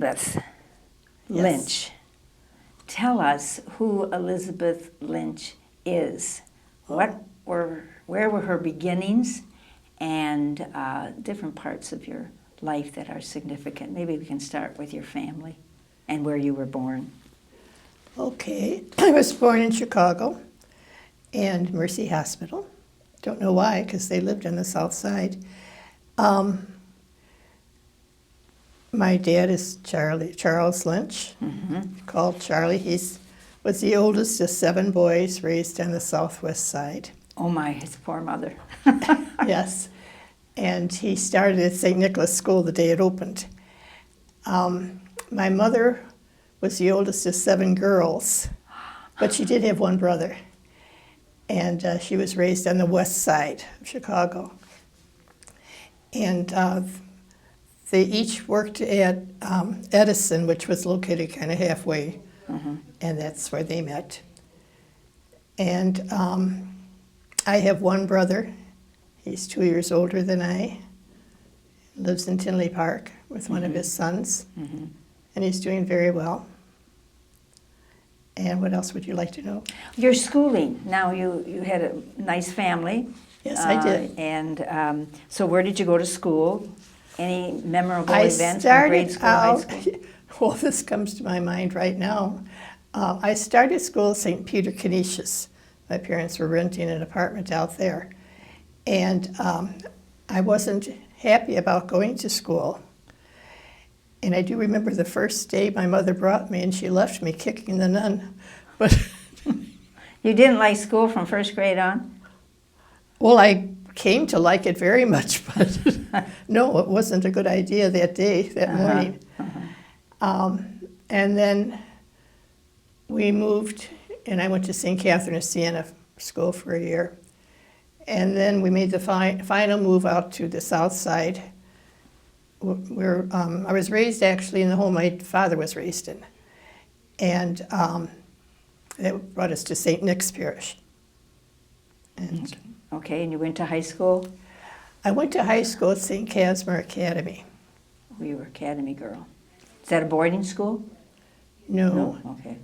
Elizabeth Lynch. Tell us who Elizabeth Lynch is. Where were her beginnings, and different parts of your life that are significant? Maybe we can start with your family and where you were born. Okay, I was born in Chicago and Mercy Hospital. Don't know why, because they lived on the south side. My dad is Charles Lynch, called Charlie. He was the oldest of 7 boys raised on the southwest side. Oh my, his poor mother. Yes, and he started at St. Nicholas School the day it opened. My mother was the oldest of 7 girls, but she did have 1 brother. And she was raised on the west side of Chicago. And they each worked at Edison, which was located kind of halfway, and that's where they met. And I have 1 brother. He's 2 years older than I. Lives in Tinley Park with one of his sons, and he's doing very well. And what else would you like to know? Your schooling. Now, you had a nice family. Yes, I did. And so where did you go to school? Any memorable events from grade school, high school? Well, this comes to my mind right now. I started school at St. Peter Canisius. My parents were renting an apartment out there. And I wasn't happy about going to school. And I do remember the first day my mother brought me, and she left me kicking the nun. But you didn't like school from first grade on? Well, I came to like it very much, but no, it wasn't a good idea that morning. And then we moved, and I went to St. Catherine of Siena school for a year. And then we made the final move out to the south side, where I was raised actually in the home my father was raised in. And that brought us to St. Nick's Parish. And okay, and you went to high school? I went to high school at St. Casimir Academy. We were academy girl. Is that a boarding school? No. Okay.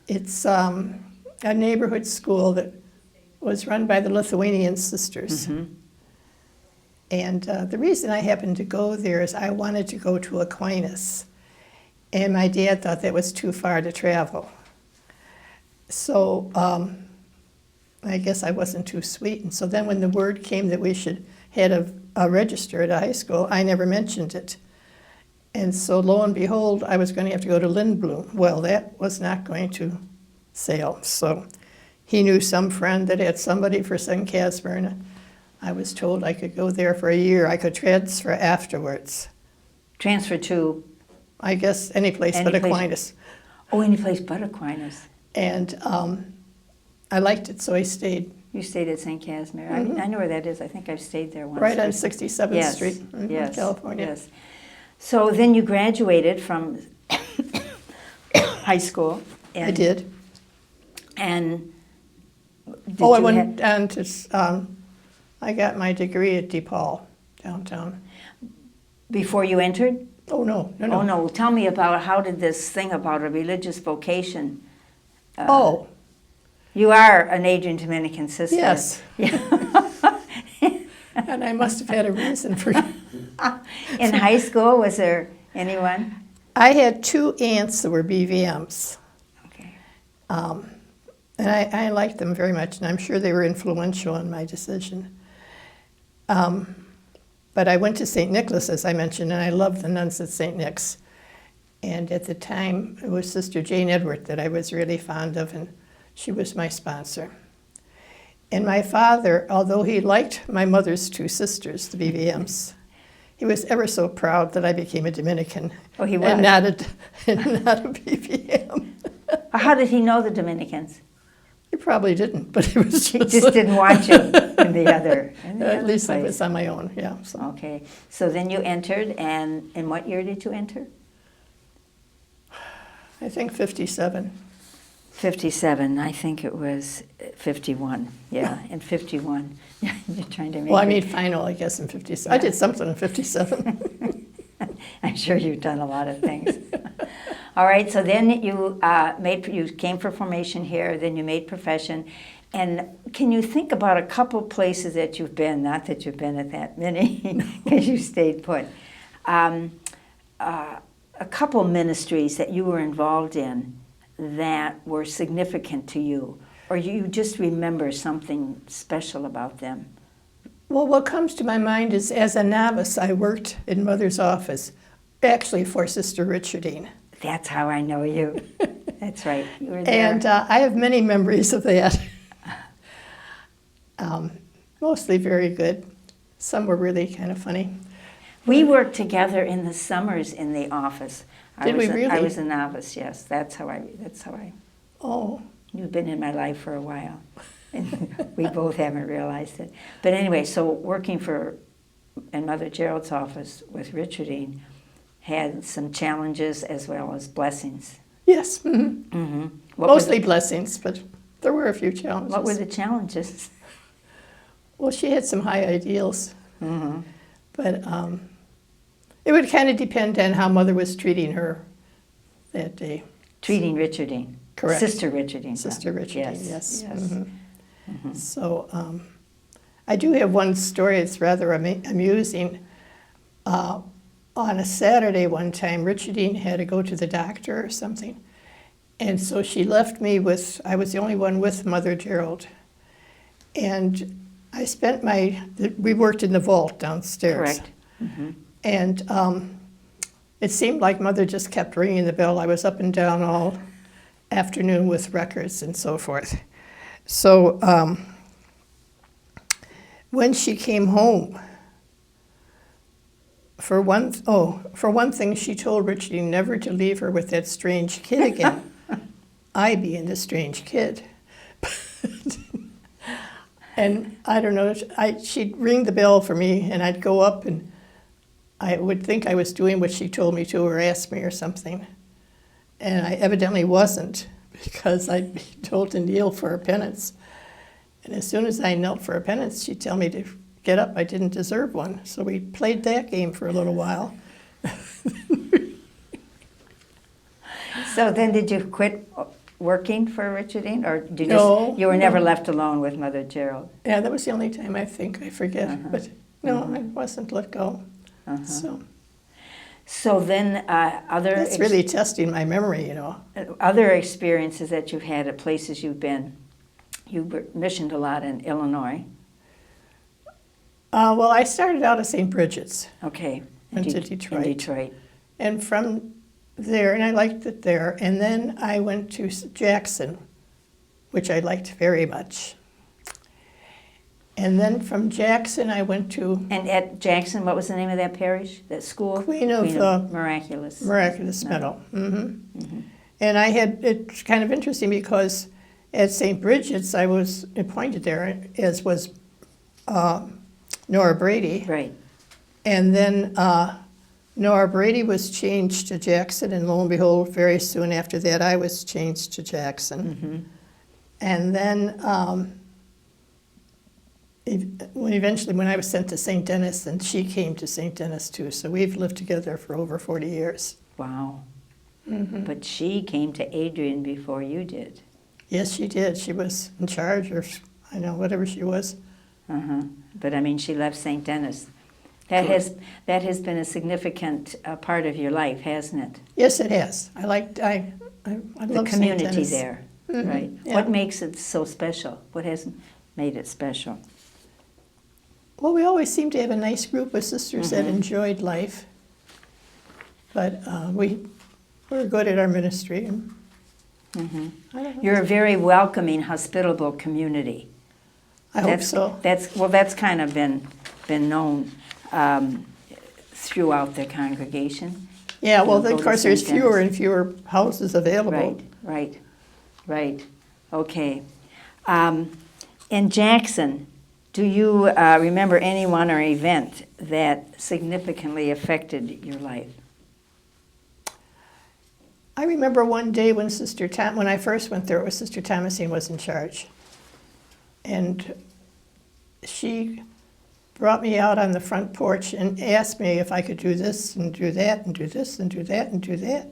It's a neighborhood school that was run by the Lithuanian Sisters. And the reason I happened to go there is I wanted to go to Aquinas. And my dad thought that was too far to travel. So I guess I wasn't too sweet. And so then when the word came that we should had a register at a high school, I never mentioned it. And so lo and behold, I was going to have to go to Lindblom. Well, that was not going to sail. So he knew some friend that had somebody for St. Casimir, and I was told I could go there for a year. I could transfer afterwards. Transfer to? I guess any place but Aquinas. Oh, any place but Aquinas. And I liked it, so I stayed. You stayed at St. Casimir. I know where that is. I think I've stayed there once. Right on 67th Street in California. Yes. So then you graduated from high school. I did. And I went down to, I got my degree at DePaul, downtown. Before you entered? Oh, no. Oh, no. Tell me about how did this thing about a religious vocation. You are an Adrian Dominican Sister. Yes. Yeah. And I must have had a reason for it. In high school, was there anyone? I had 2 aunts that were BVMs. Okay. And I liked them very much, and I'm sure they were influential in my decision. But I went to St. Nicholas, as I mentioned, and I loved the nuns at St. Nick's. And at the time, it was Sister Jane Edward that I was really fond of, and she was my sponsor. And my father, although he liked my mother's 2 sisters, the BVMs, he was ever so proud that I became a Dominican. Oh, he was? And not a BVM. How did he know the Dominicans? He probably didn't, but he was He just didn't want you in the other At least place. I was on my own, yeah. So. Okay. So then you entered, and in what year did you enter? I think 57. 57. I think it was 51. Yeah, in 51. You're trying to make Well, I made final, I guess, in 57. I did something in 57. I'm sure you've done a lot of things. All right, so then you you came for formation here, then you made profession. And can you think about a couple places that you've been, not that you've been at that many, because you stayed put, a couple ministries that you were involved in that were significant to you, or you just remember something special about them? Well, what comes to my mind is as a novice, I worked in Mother's office, actually for Sister Richardine. That's how I know you. That's right. You were there. And I have many memories of that. Mostly very good. Some were really kind of funny. We worked together in the summers in the office. Did we really? I was a novice, yes. That's how I. Oh. You've been in my life for a while. And we both haven't realized it. But anyway, so working in Mother Gerald's office with Richardine had some challenges as well as blessings. Yes. Mm-hmm. Mm-hmm. Mostly blessings, but there were a few challenges. What were the challenges? Well, she had some high ideals. Mm-hmm. But it would kind of depend on how Mother was treating her that day. Treating Richardine. Correct. Sister Richardine. Sister Richardine, yes. Yes. Mm-hmm. Mm-hmm. So I do have one story that's rather amusing. On a Saturday one time, Richardine had to go to the doctor or something. And so she left me I was the only one with Mother Gerald. And I spent we worked in the vault downstairs. Correct. Mm-hmm. And it seemed like Mother just kept ringing the bell. I was up and down all afternoon with records and so forth. So when she came home, for one thing, she told Richardine never to leave her with that strange kid again. I being the strange kid. And I don't know, she'd ring the bell for me, and I'd go up, and I would think I was doing what she told me to or asked me or something. And I evidently wasn't, because I'd be told to kneel for a penance. And as soon as I knelt for a penance, she'd tell me to get up. I didn't deserve one. So we played that game for a little while. So then did you quit working for Richardine, or did you were No. never left alone with Mother Gerald? Yeah, that was the only time I forget. Uh-huh. But no, I wasn't let go. Uh-huh. So then That's really testing my memory, other experiences that you've had at places you've been. You were missioned a lot in Illinois. Well, I started out at St. Bridget's. Okay. Went to Detroit. In Detroit. And from there, and I liked it there, and then I went to Jackson, which I liked very much. And then from Jackson, I went to And at Jackson, what was the name of that parish, that school? Queen of Miraculous. Miraculous Meadow. Mm-hmm. Mm-hmm. And it's kind of interesting because at St. Bridget's, I was appointed there, as was Nora Brady. Right. And then Nora Brady was changed to Jackson, and lo and behold, very soon after that, I was changed to Jackson. Mm-hmm. And then when I was sent to St. Denis, and she came to St. Denis too. So we've lived together for over 40 years. Wow. Mm-hmm. But she came to Adrian before you did. Yes, she did. She was in charge, or whatever she was. Uh-huh. But I mean, she left St. Denis. That has been a significant part of your life, hasn't it? Yes, it has. I love the community St. Denis. there, Mm-hmm. right? Yeah. What makes it so special? What has made it special? Well, we always seem to have a nice group of sisters that enjoyed life. But we're good at our ministry. And Mm-hmm. I don't know. You're a very welcoming, hospitable community. I hope so. That's kind of been known throughout the congregation. Yeah, well, Go of to course, there's St. fewer Denis. and fewer houses available. Right. Okay. In Jackson, do you remember anyone or event that significantly affected your life? I remember one day when when I first went there, it was Sister Thomasine was in charge. And she brought me out on the front porch and asked me if I could do this and do that and do this and do that and do that.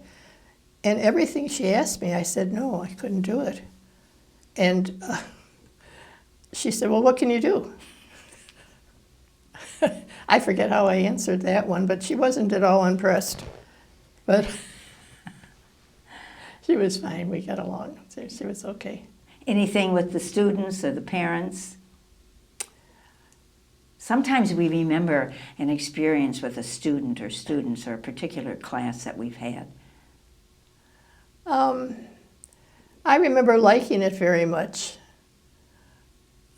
And everything she asked me, I said, no, I couldn't do it. And she said, well, what can you do? I forget how I answered that one, but she wasn't at all impressed. But she was fine. We got along. She was okay. Anything with the students or the parents? Sometimes we remember an experience with a student or students or a particular class that we've had. I remember liking it very much.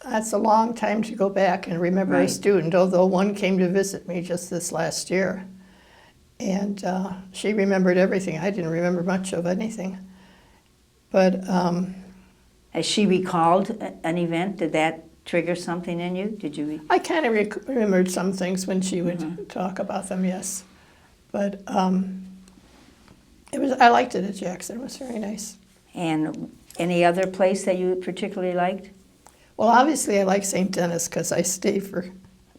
That's a long time to go back and remember a student, although one came to visit me just this last year. And she remembered everything. I didn't remember much of anything. But Has she recalled an event? Did that trigger something in you? Did you? I kind of remembered some things when she would talk about them, yes. But I liked it at Jackson. It was very nice. And any other place that you particularly liked? Well, obviously I like St. Denis because I stayed for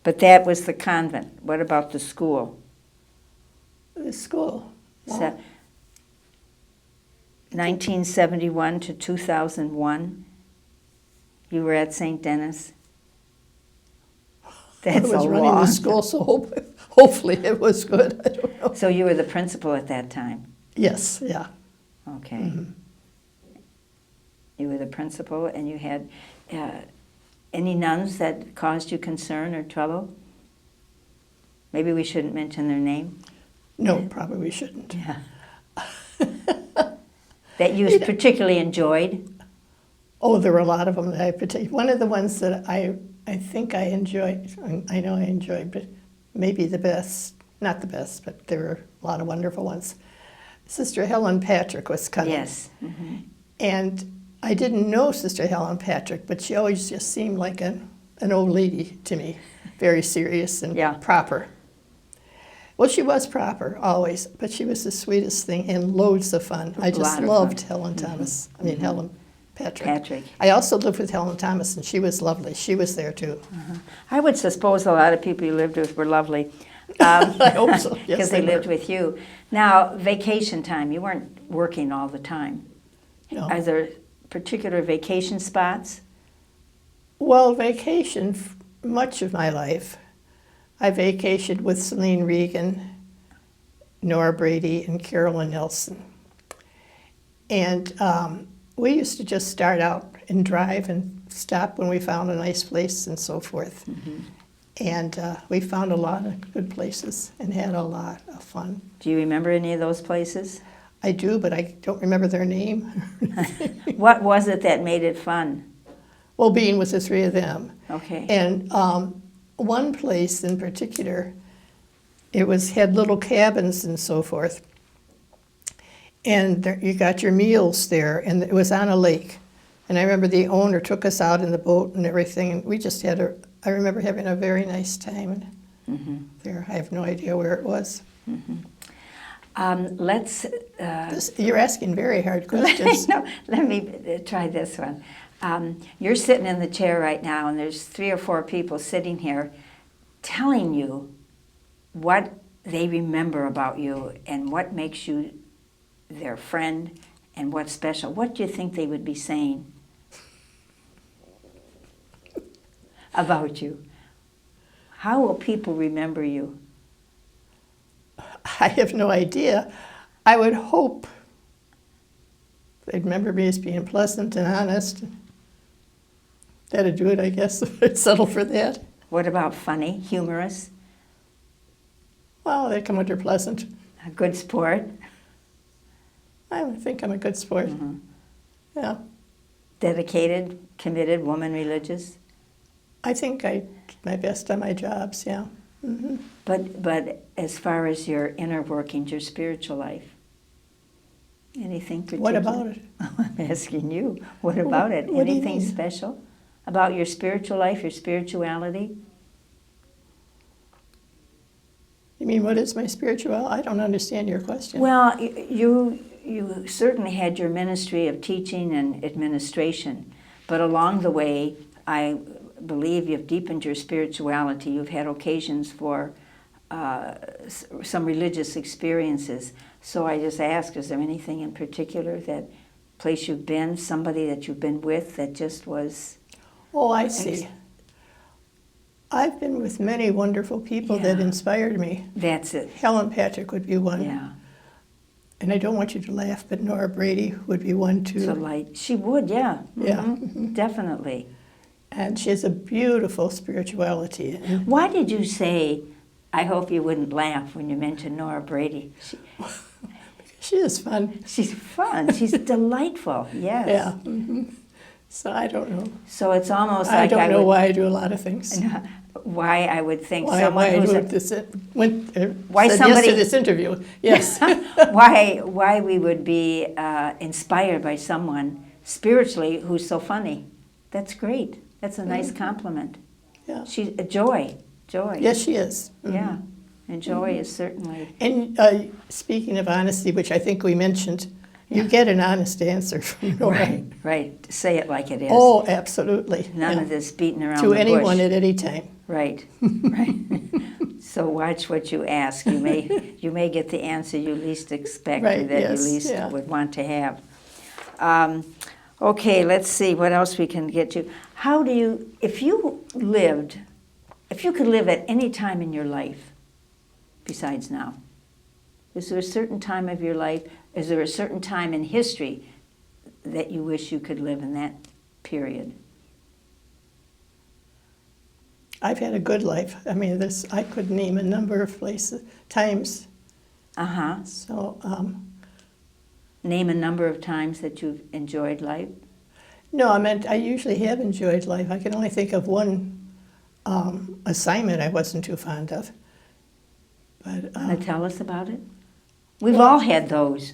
But that was the convent. What about the school? the school. So, 1971 to 2001, you were at St. Denis? That's I was a running long the school, so hopefully it was good. I don't know. So you were the principal at that time? Yes, yeah. Okay. Mm-hmm. You were the principal, and you had any nuns that caused you concern or trouble? Maybe we shouldn't mention their name. No, probably we shouldn't. Yeah. That you particularly enjoyed? Oh, there were a lot of them that I particularly. One of the ones that I think I enjoyed, I know I enjoyed, but maybe the best, not the best, but there were a lot of wonderful ones. Sister Helen Patrick was coming. Yes. Mm-hmm. And I didn't know Sister Helen Patrick, but she always just seemed like an old lady to me, very serious and proper. Well, she was proper, always, but she was the sweetest thing and loads of fun. I just loved Helen Thomas. I mean, Helen Patrick. I also lived with Helen Thomas, and she was lovely. She was there, too. I would suppose a lot of people you lived with were lovely. I hope so. Yes, Because they lived with you. Now, vacation time, you weren't working all the time. No. Are there particular vacation spots? Well, vacation, much of my life, I vacationed with Celine Regan, Nora Brady, and Carolyn Nelson. And we used to just start out and drive and stop when we found a nice place and so forth. Mm-hmm. And we found a lot of good places and had a lot of fun. Do you remember any of those places? I do, but I don't remember their name. What was it that made it fun? Well, being with the three of them. Okay. And one place in particular, it had little cabins and so forth. And you got your meals there, and it was on a lake. And I remember the owner took us out in the boat and everything, and we just I remember having a very nice time there. I have no idea where it was. You're asking very hard questions. No, let me try this one. You're sitting in the chair right now, and there's 3 or 4 people sitting here telling you what they remember about you and what makes you their friend and what's special. What do you think they would be saying about you? How will people remember you? I have no idea. I would hope they'd remember me as being pleasant and honest. That'd do it, I guess. I'd settle for that. What about funny, humorous? Well, they come under pleasant. A good sport? I think I'm a good sport. Yeah. Dedicated, committed, woman, religious? I think I did my best on my jobs, yeah. But as far as your inner workings, your spiritual life, anything particular? What about it? I'm asking you. What about it? What Anything special about your spiritual life, your spirituality? You mean, what is my spirituality? I don't understand your question. Well, you certainly had your ministry of teaching and administration, but along the way, I believe you've deepened your spirituality. You've had occasions for some religious experiences. So I just ask, is there anything in particular, that place you've been, somebody that you've been with that just was... Oh, I see. I've been with many wonderful people that Yeah. inspired me. That's it. Helen Patrick would be one. Yeah. And I don't want you to laugh, but Nora Brady would be one too. So light. She would, yeah. Yeah. Mhm. Definitely. And she has a beautiful spirituality. And Why did you say, I hope you wouldn't laugh when you mentioned Nora Brady? she is fun. She's fun. She's delightful. Yes. Yeah. So I don't know. So it's almost I like don't know would, why I do a lot of things. why I would think Why someone I who's do a, this, why said somebody- yes to this interview. Yes. why we would be inspired by someone spiritually who's so funny. That's great. That's a nice compliment. Yeah. She's a joy. Yes, she is. Yeah. And joy is certainly... And speaking of honesty, which I think we mentioned, you get an honest answer from Nora. Right. Say it like it is. Oh, absolutely. None Yeah. of this beating around To the anyone bush. at any time. Right. Right. So watch what you ask. You may get the answer you least expect, or Right, that yes, you least yeah. would want to have. Okay, let's see what else we can get to. How do you, if you could live at any time in your life besides now, is there a certain time of your life, is there a certain time in history that you wish you could live in that period? I've had a good life. I mean, I could name a number of times. Uh-huh. So, Name a number of times that you've enjoyed life. no, I usually have enjoyed life. I can only think of one assignment I wasn't too fond of. But Want to tell us about it? We've all had those.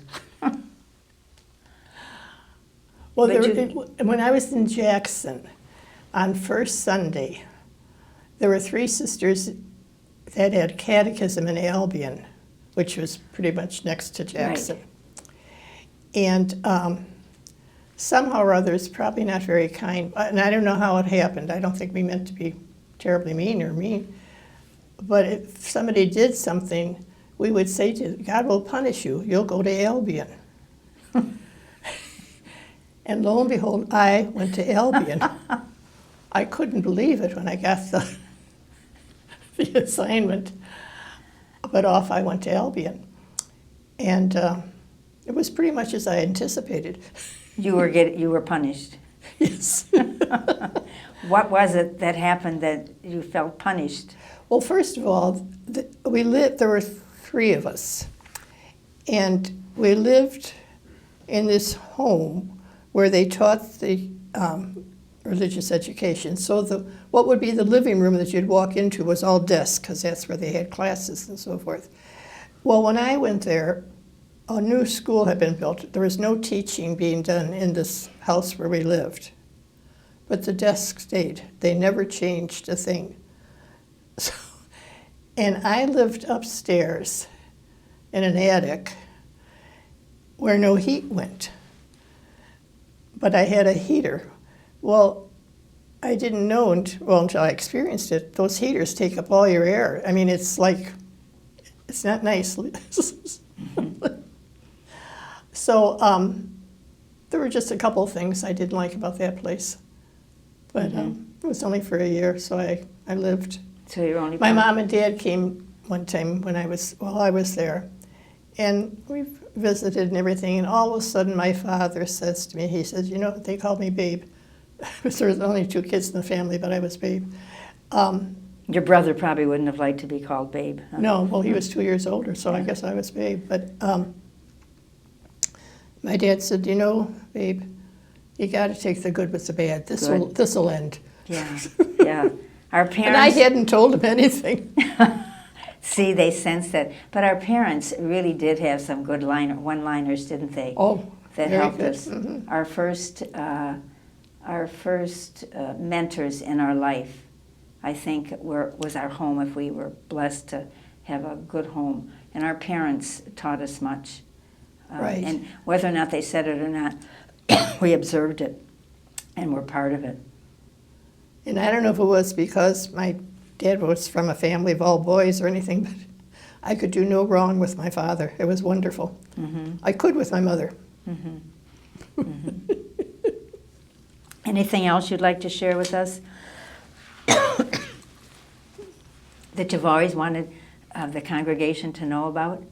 well, But when I was in Jackson on First Sunday, there were 3 sisters that had catechism in Albion, which was pretty much next to Jackson. Right. And somehow or other, it's probably not very kind, and I don't know how it happened. I don't think we meant to be terribly mean. But if somebody did something, we would say to them, God will punish you. You'll go to Albion. And lo and behold, I went to Albion. I couldn't believe it when I got the assignment. But off I went to Albion. And it was pretty much as I anticipated. You were punished. Yes. What was it that happened that you felt punished? Well, first of all, there were 3 of us. And we lived in this home where they taught the religious education. So what would be the living room that you'd walk into was all desks, because that's where they had classes and so forth. Well, when I went there, a new school had been built. There was no teaching being done in this house where we lived. But the desks stayed. They never changed a thing. So, and I lived upstairs in an attic where no heat went. But I had a heater. Well, I didn't know until I experienced it. Those heaters take up all your air. I mean, it's not nice. So there were just a couple of things I didn't like about that place. But it was only for a year, so I lived. So you're only My mom and dad came one time when I was there, and we visited and everything, and all of a sudden my father says to me, he says, they called me Babe. There was only 2 kids in the family, but I was Babe. Your brother probably wouldn't have liked to be called Babe. Huh? No, well, he was 2 years older, so I guess I was Babe. But my dad said, Babe, you got to take the good with the bad. This'll end. Yeah, yeah. Our parents. And I hadn't told him anything. See, they sensed that. But our parents really did have some good one-liners, didn't they? Oh, that very helped good. us. Mm-hmm. Our first mentors in our life, I think, was our home. If we were blessed to have a good home, and our parents taught us much. Right. And whether or not they said it or not, we observed it, and we're part of it. And I don't know if it was because my dad was from a family of all boys or anything, but I could do no wrong with my father. It was wonderful. I could with my mother. Anything else you'd like to share with us that you've always wanted the congregation to know about?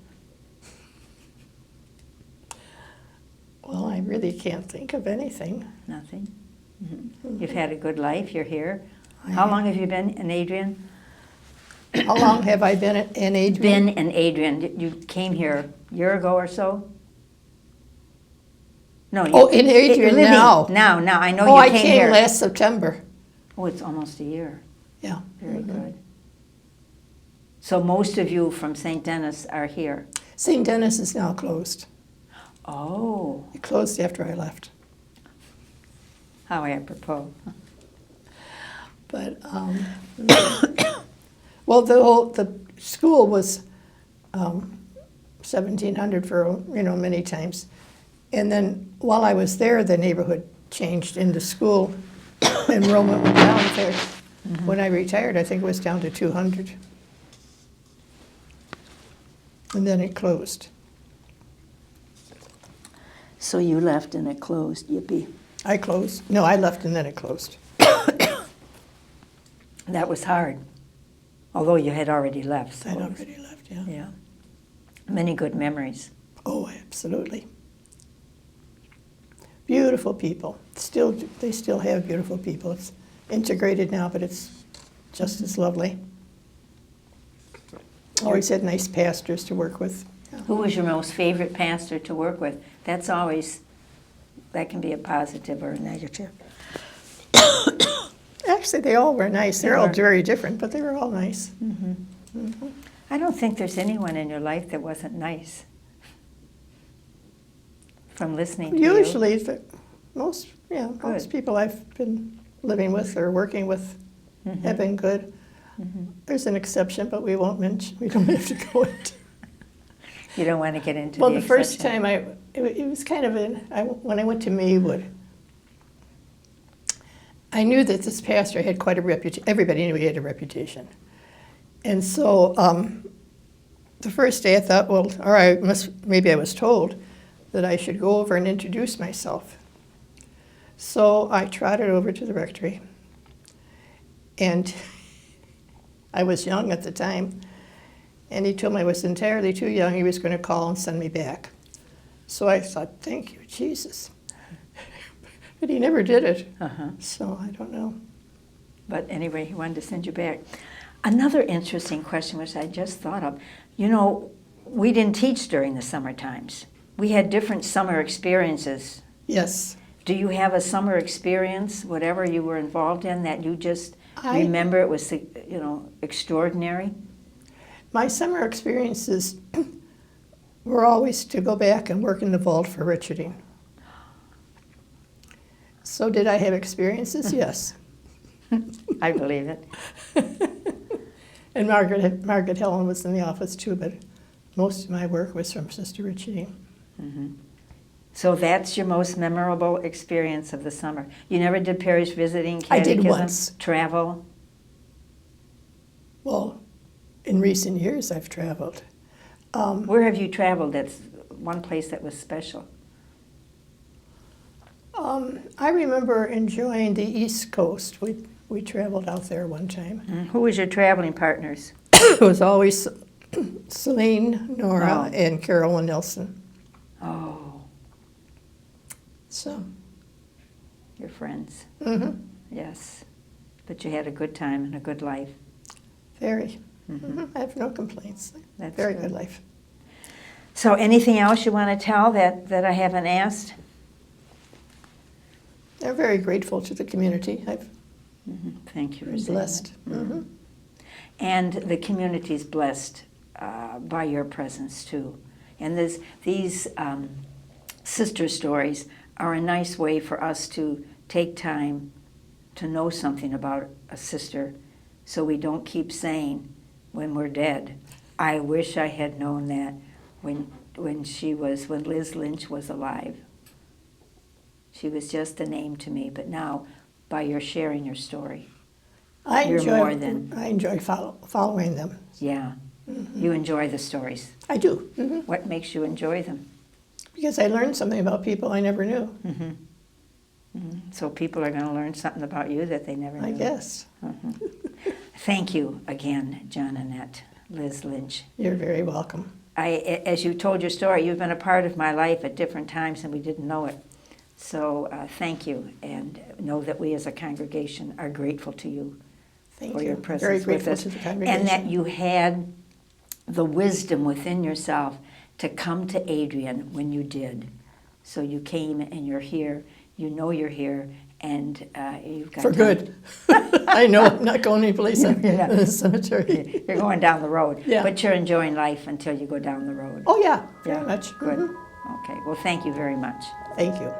Well, I really can't think of anything. Nothing? You've had a good life. You're here. How long have you been in Adrian? How long have I been in Adrian? Been in Adrian. You came here a year ago or so? No. In Adrian living now. Now. I know Oh, you I came came here. last September. Oh, it's almost a year. Yeah. Very good. So most of you from St. Denis are here. St. Denis is now closed. Oh, It closed after I left. how apropos. But well, the school was 1,700 for many times, and then while I was there, the neighborhood changed into school. Enrollment went down there. When I retired, I think it was down to 200, and then it closed. So you left and it closed. Yippee. I closed. No, I left and then it closed. That was hard. Although you had already left. I'd already left. Yeah. Yeah. Many good memories. Oh, absolutely. Beautiful people. They still have beautiful people. It's integrated now, but it's just as lovely. Always had nice pastors to work with. Yeah. Who was your most favorite pastor to work with? That can be a positive or a negative. Actually, they all were nice. They're all very different, but they were all nice. I don't think there's anyone in your life that wasn't nice. From listening to you. Usually, most people I've been living with or working with have been good. There's an exception, but we won't mention. We don't have to go into. You don't want to get into Well, the the first exception. time it was kind of when I went to Maywood. I knew that this pastor had quite a reputation. Everybody knew he had a reputation. And so the first day I thought, well, all right, maybe I was told that I should go over and introduce myself. So I trotted over to the rectory. And I was young at the time. And he told me I was entirely too young. He was going to call and send me back. So I thought, thank you, Jesus. But he never did it. So I don't know. But anyway, he wanted to send you back. Another interesting question, which I just thought of. We didn't teach during the summer times. We had different summer experiences. Yes. Do you have a summer experience, whatever you were involved in, that you just remember it was, extraordinary? My summer experiences were always to go back and work in the vault for Richarding. So did I have experiences? Yes. I believe it. And Margaret Helen was in the office too, but most of my work was from Sister Richarding. So that's your most memorable experience of the summer. You never did parish visiting, I did catechism, once. travel? Well, in recent years I've traveled. Where have you traveled that's one place that was special? I remember enjoying the East Coast. We traveled out there one time. Who was your traveling partners? It was always Celine, Nora, Oh. and Carolyn Nelson. Oh, So, your friends. mm-hmm. Yes. But you had a good time and a good life. Very. I have no complaints. That's Very good. good life. So anything else you want to tell that I haven't asked? I'm very grateful to the community. I've Thank you for been saying blessed. that. And the community's blessed by your presence too. And these sister stories are a nice way for us to take time to know something about a sister, so we don't keep saying when we're dead, I wish I had known that when Liz Lynch was alive. She was just a name to me, but now by your sharing your story, I You're enjoy more than- following them. yeah, You enjoy the stories. I do. What makes you enjoy them? Because I learned something about people I never knew, So people are going to learn something about you that they never knew. I guess. Thank you again, John and Annette, Liz Lynch. You're very welcome. As you told your story, you've been a part of my life at different times and we didn't know it. So thank you, and know that we as a congregation are grateful to you Thank for you. your presence Very with grateful us. to the congregation. And that you had the wisdom within yourself to come to Adrian when you did. So you came and you're here, you know you're here, and you've got For time. good. I know I'm not going anyplace in You're not. the cemetery. You're going down the road, Yeah. but you're enjoying life until you go down the road. Oh, yeah, Yeah, very much. good. Okay, well, thank you very much. Thank you.